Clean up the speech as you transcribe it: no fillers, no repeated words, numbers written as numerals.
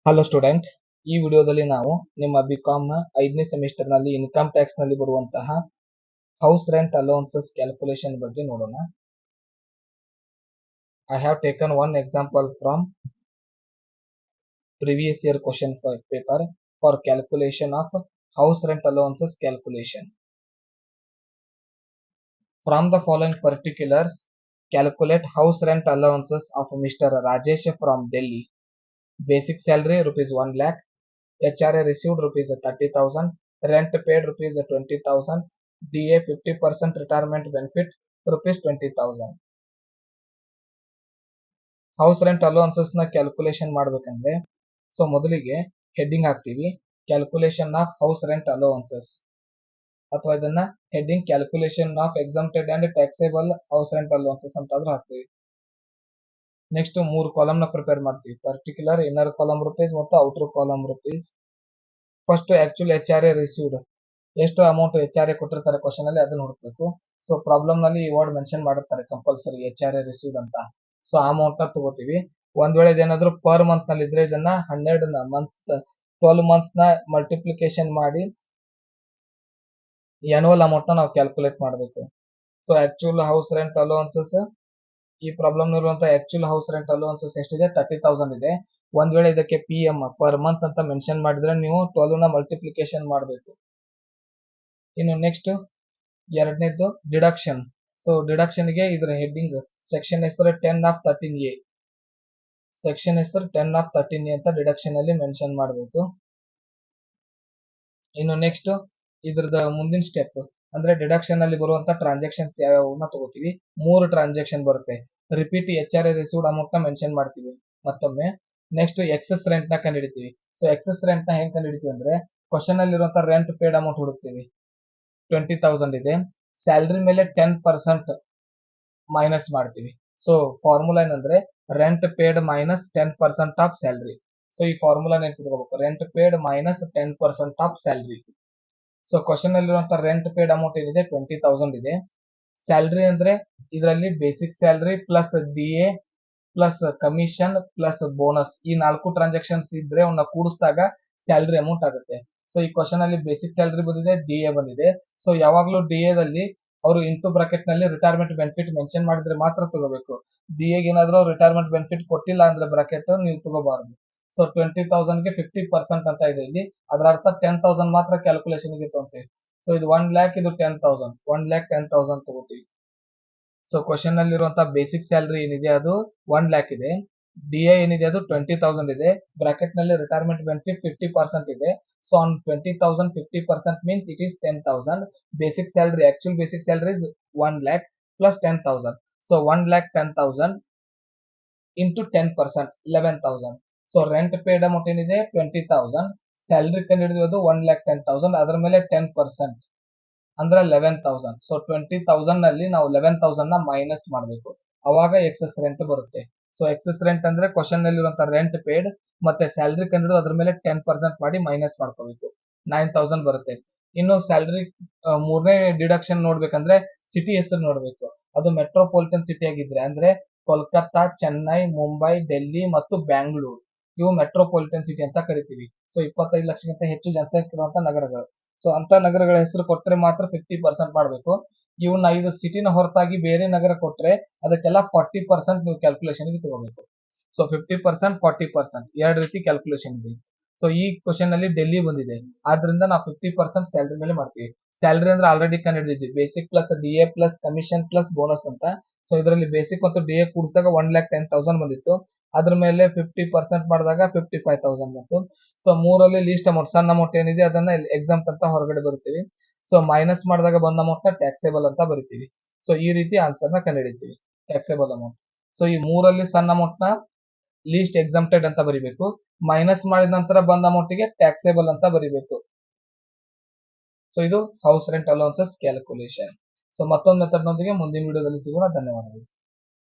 Hello student, ಈ ವಿಡಿಯೋದಲ್ಲಿ ನಾವು ನಿಮ್ಮ ಬಿಕಾಮ್ ನ 5ನೇ ಸೆಮಿಸ್ಟರ್ ನಲ್ಲಿ ಇನ್ಕಮ್ ಟ್ಯಾಕ್ಸ್ ನಲ್ಲಿ ಬರುವಂತಹ ಹೌಸ್ ರೆಂಟ್ ಅಲೋನ್ಸಸ್ ಕ್ಯಾಲ್ಕುಲೇಷನ್ ಬಗ್ಗೆ ನೋಡೋಣ. I have taken one example from previous year question paper for calculation of house rent ಅಲೋನ್ಸಸ್ calculation. From the following particulars, calculate house rent allowances of Mr. Rajesh from Delhi. Basic salary rupees 1 lakh, HRA received rupees 30,000, rent paid rupees 20,000, DA 50% retirement benefit rupees 20,000. House rent allowances ನ calculation ಮಾಡಬೇಕಂದ್ರೆ so ಮೊದಲಿಗೆ heading ಹಾಕ್ತೀವಿ, calculation of house rent allowances, ಅಥವಾ ಇದನ್ನ heading calculation of exempted and taxable house rent allowances ಅಂತಾದ್ರೂ ಹಾಕ್ತೀವಿ. Next 3 column ನ prepare ಮಾಡ್ತೀವಿ, ಪರ್ಟಿಕ್ಯುಲರ್, ಇನ್ನರ್ ಕಾಲಮ್ ರುಪೀಸ್ ಮತ್ತು outer column rupees. First actual HRA received, ಎಷ್ಟು ಅಮೌಂಟ್ HRA ಕೊಟ್ಟಿರ್ತಾರೆ ಕ್ವಶನ್ ಅಲ್ಲಿ ಅದನ್ನ ಹುಡುಕಬೇಕು. ಸೊ ಪ್ರಾಬ್ಲಮ್ ನಲ್ಲಿ ಈ ವರ್ಡ್ ಮೆನ್ಷನ್ ಮಾಡಿರ್ತಾರೆ ಕಂಪಲ್ಸರಿ HRA ರಿಸೀವ್ಡ್ ಅಂತ. ಸೊ ಆ ಅಮೌಂಟ್ ನ ತಗೋತೀವಿ. ಒಂದ್ ವೇಳೆ ಇದೇನಾದ್ರೂ ಪರ್ ಮಂತ್ ನಲ್ಲಿ ಇದ್ರೆ ಇದನ್ನ 12 ಮಂತ್ಸ್ ನ ಮಲ್ಟಿಪ್ಲಿಕೇಶನ್ ಮಾಡಿ ಆನ್ಯುವಲ್ ಅಮೌಂಟ್ ನ ನಾವು ಕ್ಯಾಲ್ಕುಲೇಟ್ ಮಾಡಬೇಕು. ಸೊ ಆಕ್ಚುಲ್ ಹೌಸ್ ರೆಂಟ್ ಅಲೋನ್ಸಸ್, ಈ ಪ್ರಾಬ್ಲಮ್ ಇರುವಂತಹ ಆಕ್ಚುಲ್ ಹೌಸ್ ರೆಂಟ್ ಅಲೋನ್ಸಸ್ ಎಷ್ಟಿದೆ? 30,000 ಇದೆ. ಒಂದ್ ವೇಳೆ ಇದಕ್ಕೆ PM ಪರ್ ಮಂತ್ ಅಂತ ಮೆನ್ಷನ್ ಮಾಡಿದ್ರೆ ನೀವು 12 ನ ಮಲ್ಟಿಪ್ಲಿಕೇಶನ್ ಮಾಡಬೇಕು. ಇನ್ನು ನೆಕ್ಸ್ಟ್ ಎರಡನೇದು ಡಿಡಕ್ಷನ್. ಸೊ ಡಿಡಕ್ಷನ್ ಗೆ ಇದರ ಹೆಡ್ಡಿಂಗ್ ಸೆಕ್ಷನ್ ಹೆಸರು 10 ಆಫ್ 13A, ಸೆಕ್ಷನ್ ಹೆಸರು 10 ಆಫ್ 13A ಅಂತ ಡಿಡಕ್ಷನ್ ಅಲ್ಲಿ ಮೆನ್ಷನ್ ಮಾಡಬೇಕು. ಇನ್ನು ನೆಕ್ಸ್ಟ್ ಇದ್ರದ ಮುಂದಿನ ಸ್ಟೆಪ್ ಅಂದ್ರೆ ಡಿಡಕ್ಷನ್ ಅಲ್ಲಿ ಬರುವಂತ ಟ್ರಾನ್ಸಾಕ್ಷನ್ಸ್ ಯಾವ್ಯಾವನ್ನ ತಗೋತೀವಿ. 3 ಟ್ರಾನ್ಸಾಕ್ಷನ್ ಬರುತ್ತೆ. ರಿಪೀಟ್ HRA ರಿಸೀವ್ಡ್ ಅಮೌಂಟ್ ನ ಮೆನ್ಷನ್ ಮಾಡ್ತೀವಿ ಮತ್ತೊಮ್ಮೆ. ನೆಕ್ಸ್ಟ್ ಎಕ್ಸೆಸ್ ರೆಂಟ್ ನ ಕಂಡುಹಿಡಿತೀವಿ. ಸೊ ಎಕ್ಸೆಸ್ ರೆಂಟ್ ನ ಹೆಂಗ್ ಕಂಡುಹಿಡಿತೀವಿ ಅಂದ್ರೆ ಕ್ವಶನ್ ಅಲ್ಲಿ ಇರುವಂತ ರೆಂಟ್ ಪೇಡ್ ಅಮೌಂಟ್ ಹುಡುಕ್ತೀವಿ, 20,000 ಇದೆ. ಸ್ಯಾಲರಿ ಮೇಲೆ 10% ಮೈನಸ್ ಮಾಡ್ತೀವಿ. ಸೊ ಫಾರ್ಮುಲಾ ಏನಂದ್ರೆ rent paid minus 10% of salary. So ಈ ಫಾರ್ಮುಲಾ ನೆನಪಿಟ್ಕೋಬೇಕು, rent paid minus 10% of salary. So question ಅಲ್ಲಿರುವಂತ ರೆಂಟ್ ಪೇಡ್ ಅಮೌಂಟ್ ಏನಿದೆ 20,000 ಇದೆ. ಸ್ಯಾಲರಿ ಅಂದ್ರೆ ಇದರಲ್ಲಿ basic salary plus DA plus commission plus bonus, ಈ 4 ಟ್ರಾನ್ಸಾಕ್ಷನ್ಸ್ ಇದ್ರೆ ಅವನ್ನ ಕೂಡಿಸಿದಾಗ ಸ್ಯಾಲರಿ ಅಮೌಂಟ್ ಆಗುತ್ತೆ. ಸೊ ಈ ಕ್ವಶನ್ ಅಲ್ಲಿ ಬೇಸಿಕ್ ಸ್ಯಾಲರಿ ಬಂದಿದೆ, DA ಬಂದಿದೆ. ಸೊ ಯಾವಾಗ್ಲೂ DA ದಲ್ಲಿ ಅವರು ಇಂಟು ಬ್ರಾಕೆಟ್ ನಲ್ಲಿ ರಿಟೈರ್ಮೆಂಟ್ ಬೆನಿಫಿಟ್ ಮೆನ್ಷನ್ ಮಾಡಿದ್ರೆ ಮಾತ್ರ ತಗೋಬೇಕು. DA ಗೆ ಏನಾದ್ರೂ ರಿಟೈರ್ಮೆಂಟ್ ಬೆನಿಫಿಟ್ ಕೊಟ್ಟಿಲ್ಲ ಅಂದ್ರೆ ಬ್ರಾಕೆಟ್ ನೀವು ತಗೋಬಾರದು. ಸೊ 20,000 ಗೆ 50% ಅಂತ ಇದೆ ಇಲ್ಲಿ, ಅದರ ಅರ್ಥ 10,000 ಮಾತ್ರ ಕ್ಯಾಲ್ಕುಲೇಷನ್ ಗೆ ತಗೊಂತೀವಿ. ಸೊ ಇದು 1 lakh, ಇದು 10,000, 1,10,000 ತಗೋತೀವಿ. ಸೊ ಕ್ವಶನ್ ಅಲ್ಲಿ ಇರುವಂತಹ ಬೇಸಿಕ್ ಸ್ಯಾಲರಿ ಏನಿದೆ ಅದು 1 lakh ಇದೆ, DA ಏನಿದೆ ಅದು 20,000 ಇದೆ, ಬ್ರಾಕೆಟ್ ನಲ್ಲಿ ರಿಟೈರ್ಮೆಂಟ್ ಬೆನಿಫಿಟ್ 50% ಇದೆ. So on 20,000 50% means it is 10,000. Basic salary, actual basic salary is 1 lakh plus 10,000. So 1,10,000 into 10% 11,000. So rent paid amount ಏನಿದೆ 20,000, ಸ್ಯಾಲರಿ ಕಂಡುಹಿಡಿಯೋದು 1,10,000, ಅದರ ಮೇಲೆ 10% ಅಂದ್ರೆ 11,000. ಸೊ 20,000 ನಲ್ಲಿ ನಾವು 11,000 ನ ಮೈನಸ್ ಮಾಡಬೇಕು, ಅವಾಗ ಎಕ್ಸೆಸ್ ರೆಂಟ್ ಬರುತ್ತೆ. ಸೊ ಎಕ್ಸೆಸ್ ರೆಂಟ್ ಅಂದ್ರೆ ಕ್ವಶನ್ ನಲ್ಲಿ ಇರುವಂತಹ ರೆಂಟ್ ಪೇಡ್ ಮತ್ತೆ ಸ್ಯಾಲರಿ ಕಂಡುಹಿಡಿದು ಅದ್ರ ಮೇಲೆ 10% ಮಾಡಿ ಮೈನಸ್ ಮಾಡ್ಕೋಬೇಕು, 9,000 ಬರುತ್ತೆ. ಇನ್ನು ಸ್ಯಾಲರಿ ಮೂರನೇ ಡಿಡಕ್ಷನ್ ನೋಡ್ಬೇಕಂದ್ರೆ ಸಿಟಿ ಹೆಸರು ನೋಡ್ಬೇಕು. ಅದು ಮೆಟ್ರೋಪಾಲಿಟನ್ ಸಿಟಿ ಆಗಿದ್ರೆ ಅಂದ್ರೆ ಕೋಲ್ಕತ್ತಾ, ಚೆನ್ನೈ, ಮುಂಬೈ, ಡೆಲ್ಲಿ ಮತ್ತು ಬ್ಯಾಂಗ್ಳೂರು, ಇವು ಮೆಟ್ರೋಪಾಲಿಟನ್ ಸಿಟಿ ಅಂತ ಕರಿತೀವಿ. ಸೊ 25 ಲಕ್ಷಕ್ಕಿಂತ ಹೆಚ್ಚು ಜನಸಂಖ್ಯೆ ಇರುವಂತಹ ನಗರಗಳು. ಸೊ ಅಂತ ನಗರಗಳ ಹೆಸರು ಕೊಟ್ಟರೆ ಮಾತ್ರ 50% ಮಾಡಬೇಕು. ಇವನ್ನ 5 ಸಿಟಿನ ಹೊರತಾಗಿ ಬೇರೆ ನಗರ ಕೊಟ್ರೆ ಅದಕ್ಕೆಲ್ಲ 40% ನೀವು ಕ್ಯಾಲ್ಕುಲೇಷನ್ ಗೆ ತಗೋಬೇಕು. ಸೊ 50% 40% ಎರಡು ರೀತಿ ಕ್ಯಾಲ್ಕುಲೇಷನ್ ಇದೆ. ಸೊ ಈ ಕ್ವಶನ್ ಅಲ್ಲಿ ಡೆಲ್ಲಿ ಬಂದಿದೆ, ಆದ್ರಿಂದ ನಾವು 50% ಸ್ಯಾಲರಿ ಮೇಲೆ ಮಾಡ್ತೀವಿ. ಸ್ಯಾಲರಿ ಅಂದ್ರೆ ಆಲ್ರೆಡಿ ಕಂಡುಹಿಡಿದಿದ್ವಿ, basic plus DA plus commission plus bonus ಅಂತ. ಸೊ ಇದರಲ್ಲಿ ಬೇಸಿಕ್ ಮತ್ತು DA ಕೂಡಿಸಿದಾಗ 1,10,000 ಬಂದಿತ್ತು, ಅದ್ರ ಮೇಲೆ 50% ಮಾಡಿದಾಗ 55,000 ಬಂತು. ಸೊ ಮೂರಲ್ಲಿ ಲೀಸ್ಟ್ ಅಮೌಂಟ್, ಸಣ್ಣ ಅಮೌಂಟ್ ಏನಿದೆ ಅದನ್ನ ಎಕ್ಸಾಂಪ್ ಅಂತ ಹೊರಗಡೆ ಬರುತ್ತೀವಿ. ಸೊ ಮೈನಸ್ ಮಾಡಿದಾಗ ಬಂದ ಅಮೌಂಟ್ ನ ಟ್ಯಾಕ್ಸೇಬಲ್ ಅಂತ ಬರಿತೀವಿ. ಸೊ ಈ ರೀತಿ ಆನ್ಸರ್ ನ ಕಂಡುಹಿಡಿತೀವಿ, ಟ್ಯಾಕ್ಸೇಬಲ್ ಅಮೌಂಟ್. ಸೊ ಈ ಮೂರಲ್ಲಿ ಸಣ್ಣ ಅಮೌಂಟ್ ನ ಲೀಸ್ಟ್ ಎಕ್ಸಾಮ್ಟೆಡ್ ಅಂತ ಬರಿಬೇಕು, ಮೈನಸ್ ಮಾಡಿದ ನಂತರ ಬಂದ ಅಮೌಂಟ್ ಗೆ ಟ್ಯಾಕ್ಸೇಬಲ್ ಅಂತ ಬರಿಬೇಕು. ಸೊ ಇದು ಹೌಸ್ ರೆಂಟ್ ಅಲೋನ್ಸಸ್ ಕ್ಯಾಲ್ಕುಲೇಷನ್. ಸೊ ಮತ್ತೊಂದು ಮೆಥಡ್ ನೊಂದಿಗೆ ಮುಂದಿನ ವಿಡಿಯೋದಲ್ಲಿ ಸಿಗೋಣ. ಧನ್ಯವಾದಗಳು.